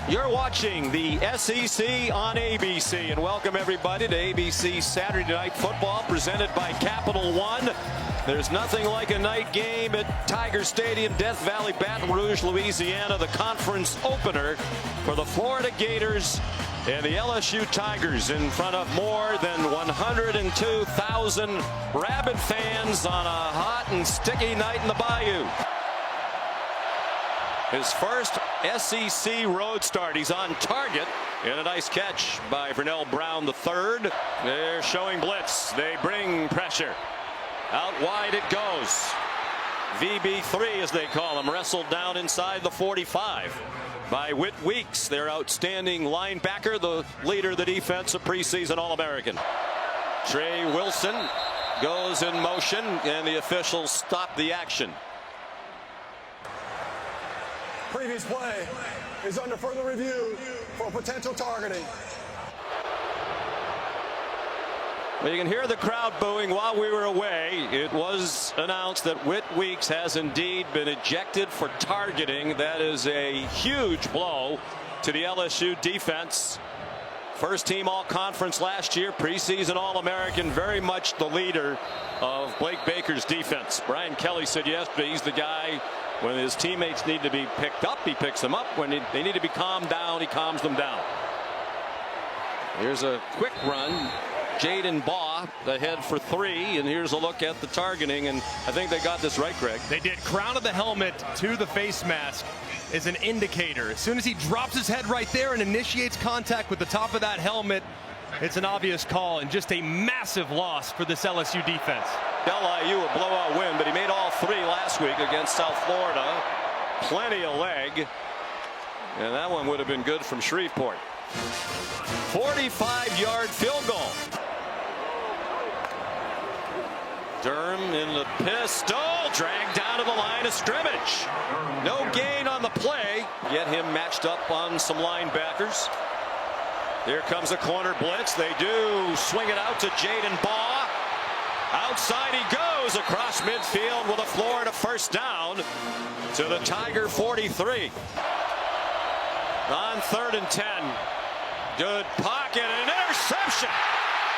You're watching the SEC on ABC, and welcome everybody to ABC Saturday Night Football presented by Capital One. There's nothing like a night game at Tiger Stadium, Death Valley, Baton Rouge, Louisiana, the conference opener for the Florida Gators and the LSU Tigers in front of more than 102,000 rabid fans on a hot and sticky night in the Bayou. His first SEC road start. He's on target. And a nice catch by Vernell Brown III. They're showing blitz. They bring pressure. Out wide it goes. VB3 as they call him. Wrestled down inside the 45 by Whit Weeks, their outstanding linebacker, the leader of the defense, a preseason All-American. Trey Wilson goes in motion and the officials stop the action. Previous play is under further review for potential targeting. Well, you can hear the crowd booing while we were away. It was announced that Whit Weeks has indeed been ejected for targeting. That is a huge blow to the LSU defense. First team all-conference last year, preseason All-American, very much the leader of Blake Baker's defense. Brian Kelly said yesterday he's the guy. When his teammates need to be picked up, he picks them up. When they need to be calmed down, he calms them down. Here's a quick run. Jaden Baugh ahead for 3, and here's a look at the targeting, and I think they got this right, Greg. They did. Crown of the helmet to the face mask is an indicator. As soon as he drops his head right there and initiates contact with the top of that helmet, it's an obvious call and just a massive loss for this LSU defense. LIU a blowout win, but he made all 3 last week against South Florida. Plenty of leg, and that one would have been good from Shreveport. 45-yard field goal. Durham in the pistol, dragged down to the line of scrimmage. No gain on the play. Get him matched up on some linebackers. Here comes a corner blitz. They do swing it out to Jaden Baugh. Outside he goes across midfield with a Florida first down to the Tiger 43. On 3rd and 10. Good pocket and an interception.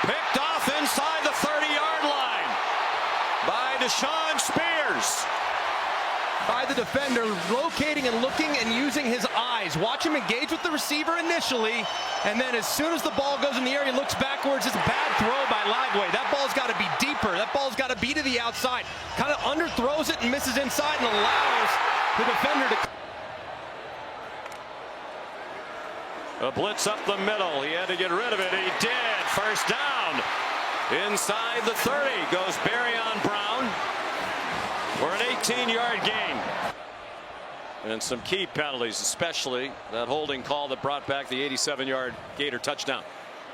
Picked off inside the 30-yard line by Deshaun Spears. By the defender, locating and looking and using his eyes. Watch him engage with the receiver initially, and then as soon as the ball goes in the air, he looks backwards. It's a bad throw by Lagway. That ball's got to be deeper. That ball's got to be to the outside. Kind of underthrows it and misses inside and allows the defender to... A blitz up the middle. He had to get rid of it. He did. First down. Inside the 30 goes Barry on Brown for an 18-yard gain. And some key penalties, especially that holding call that brought back the 87-yard Gator touchdown.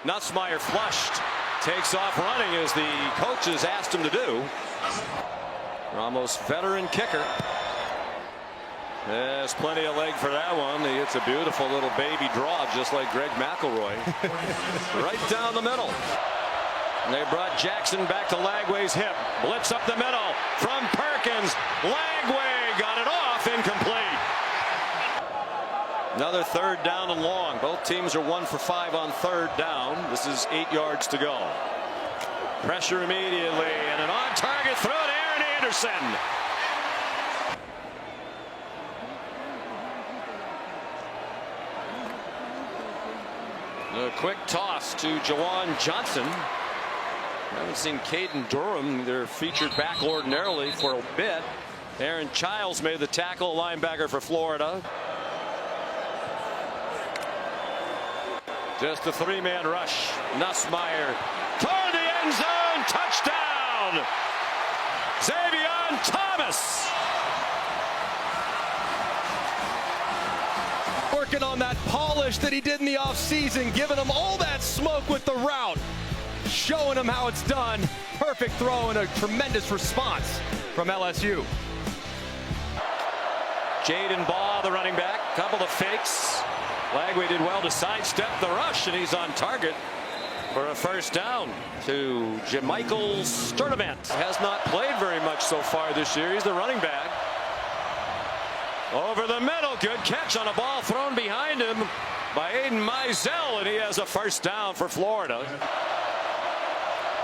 Nussmeier flushed. Takes off running as the coaches asked him to do. Ramos, veteran kicker. There's plenty of leg for that one. It's a beautiful little baby draw, just like Greg McElroy. Right down the middle. And they brought Jackson back to Lagway's hip. Blitz up the middle from Perkins. Lagway got it off, incomplete. Another 3rd down and long. Both teams are 1 for 5 on 3rd down. This is 8 yards to go. Pressure immediately and an on-target throw to Aaron Anderson. A quick toss to Jawan Johnson. I haven't seen Caden Durham, their featured back ordinarily, for a bit. Aaron Childs made the tackle, linebacker for Florida. Just a 3-man rush. Nussmeier toward the end zone. Touchdown! Xavier Thomas. Working on that polish that he did in the offseason, giving him all that smoke with the route, showing him how it's done. Perfect throw and a tremendous response from LSU. Jaden Baugh, the running back, couple of fakes. Lagway did well to sidestep the rush, and he's on target for a first down to Jamichael Sturdivant. Has not played very much so far this year. He's the running back. Over the middle, good catch on a ball thrown behind him by Aiden Mizell, and he has a first down for Florida.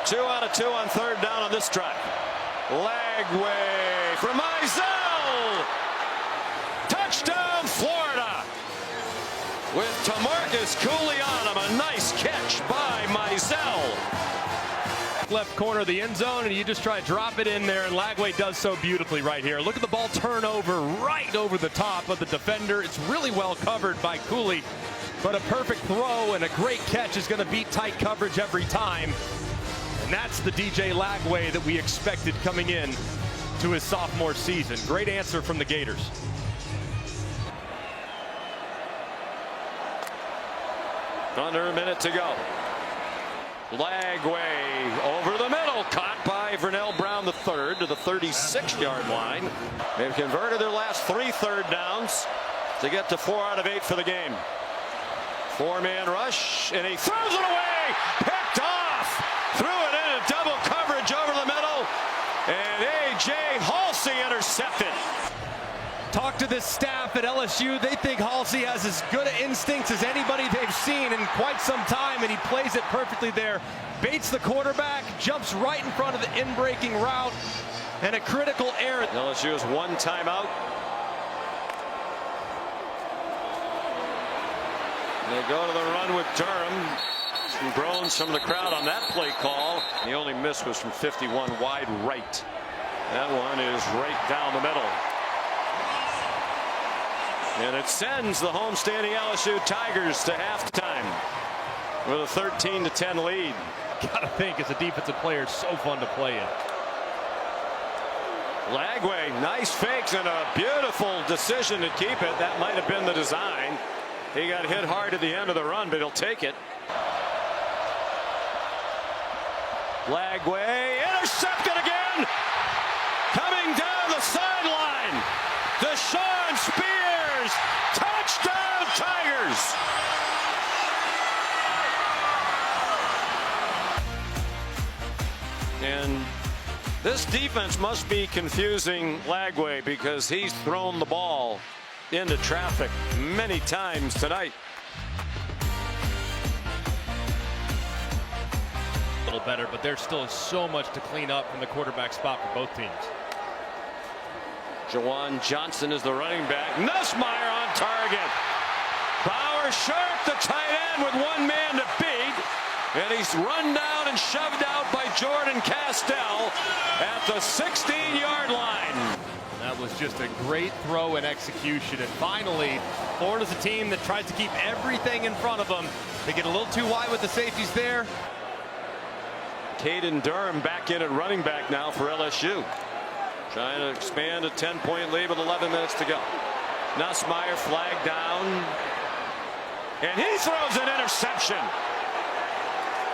2 out of 2 on third down on this drive. Lagway from Mizell. Touchdown, Florida. With Tamarcus Cooley on him. A nice catch by Mizell. Left corner of the end zone, and you just try to drop it in there, and Lagway does so beautifully right here. Look at the ball turn over right over the top of the defender. It's really well covered by Cooley, but a perfect throw and a great catch is going to beat tight coverage every time. And that's the DJ Lagway that we expected coming in to his sophomore season. Great answer from the Gators. Under a minute to go. Lagway over the middle, caught by Vernell Brown III to the 36-yard line. They've converted their last 3 third downs to get to 4 out of 8 for the game. 4-man rush, and he throws it away, picked off, threw it into double coverage over the middle, and A.J. Halsey intercepted. Talk to this staff at LSU. They think Halsey has as good instincts as anybody they've seen in quite some time, and he plays it perfectly there. Baits the quarterback, jumps right in front of the in-breaking route, and a critical error. LSU has 1 timeout. They go to the run with Durham. Some groans from the crowd on that play call. The only miss was from 51 wide right. That one is right down the middle. And it sends the homestanding LSU Tigers to halftime with a 13-10 lead. Gotta think, as a defensive player, it's so fun to play in. Lagway, nice fakes and a beautiful decision to keep it. That might have been the design. He got hit hard at the end of the run, but he'll take it. Lagway intercepted again. Coming down the sideline. Deshaun Spears. Touchdown, Tigers. And this defense must be confusing Lagway, because he's thrown the ball into traffic many times tonight. A little better, but there's still so much to clean up from the quarterback spot for both teams. Jawan Johnson is the running back. Nussmeier on target. Bauer Sharp, the tight end, with 1 man to beat. And he's run down and shoved out by Jordan Castell at the 16-yard line. That was just a great throw and execution. And finally, Florida's a team that tries to keep everything in front of them. They get a little too wide with the safeties there. Caden Durham back in at running back now for LSU. Trying to expand a 10-point lead with 11 minutes to go. Nussmeier flagged down. And he throws an interception.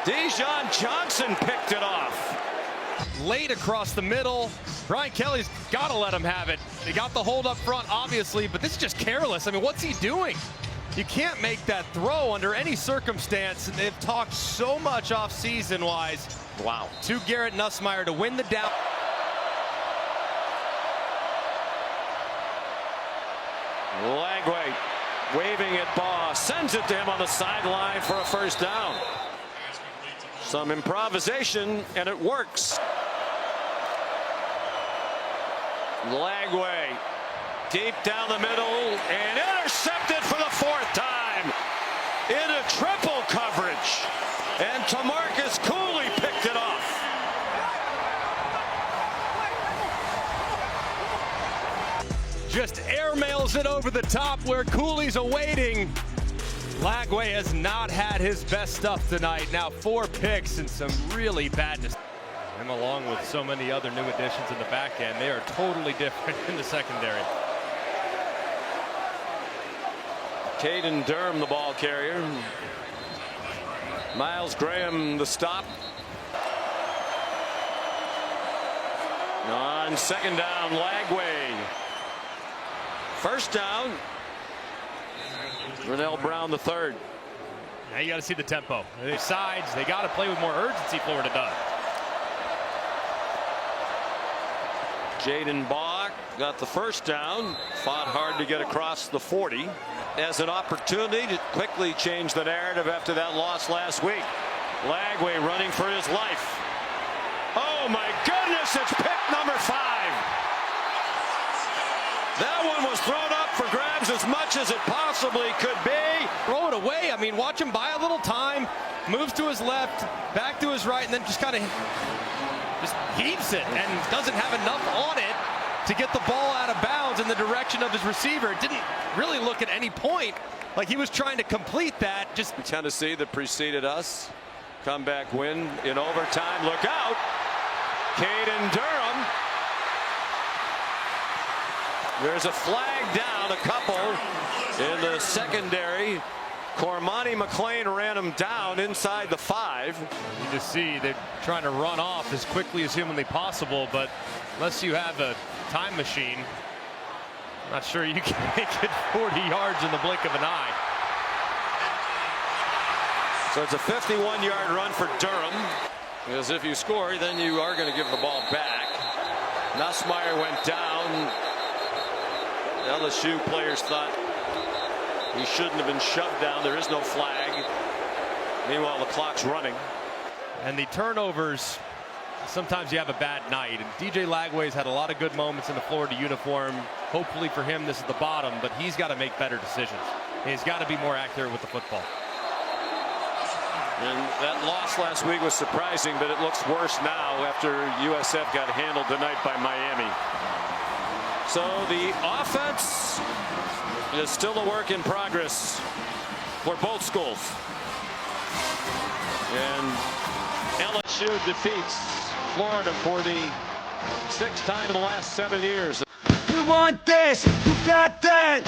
Dijon Johnson picked it off. Late across the middle. Brian Kelly's got to let him have it. They got the hold up front, obviously, but this is just careless. I mean, what's he doing? You can't make that throw under any circumstance. And they've talked so much off-season wise. Wow. To Garrett Nussmeier to win the down. Lagway waving at Baugh, sends it to him on the sideline for a first down. Some improvisation, and it works. Lagway deep down the middle and intercepted for the 4th time into triple coverage, and Tamarcus Cooley picked it off. Just airmails it over the top where Cooley's awaiting. Lagway has not had his best stuff tonight. Now 4 picks and some really badness. And along with so many other new additions in the back end, they are totally different in the secondary. Caden Durham, the ball carrier. Miles Graham, the stop. On 2nd down, Lagway. First down. Vernell Brown III. Now you got to see the tempo. The sides, they got to play with more urgency, Florida does. Jaden Baugh got the first down, fought hard to get across the 40. As an opportunity to quickly change the narrative after that loss last week. Lagway running for his life. Oh my goodness, it's pick number 5. That one was thrown up for grabs as much as it possibly could be. Throw it away. I mean, watch him buy a little time, moves to his left, back to his right, and then just kind of just heaves it and doesn't have enough on it to get the ball out of bounds in the direction of his receiver. It didn't really look at any point like he was trying to complete that. Just Tennessee that preceded us. Comeback win in overtime. Look out. Caden Durham. There's a flag down, a couple in the secondary. Cormani McLean ran him down inside the 5. You just see they're trying to run off as quickly as humanly possible, but unless you have a time machine, I'm not sure you can make it 40 yards in the blink of an eye. So it's a 51-yard run for Durham. Because if you score, then you are going to give the ball back. Nussmeier went down. LSU players thought he shouldn't have been shoved down. There is no flag. Meanwhile, the clock's running. And the turnovers, sometimes you have a bad night. And DJ Lagway's had a lot of good moments in the Florida uniform. Hopefully for him, this is the bottom, but he's got to make better decisions. He's got to be more accurate with the football. And that loss last week was surprising, but it looks worse now after USF got handled tonight by Miami. So the offense is still a work in progress for both schools. And LSU defeats Florida for the 6th time in the last 7 years. You want this? You got that?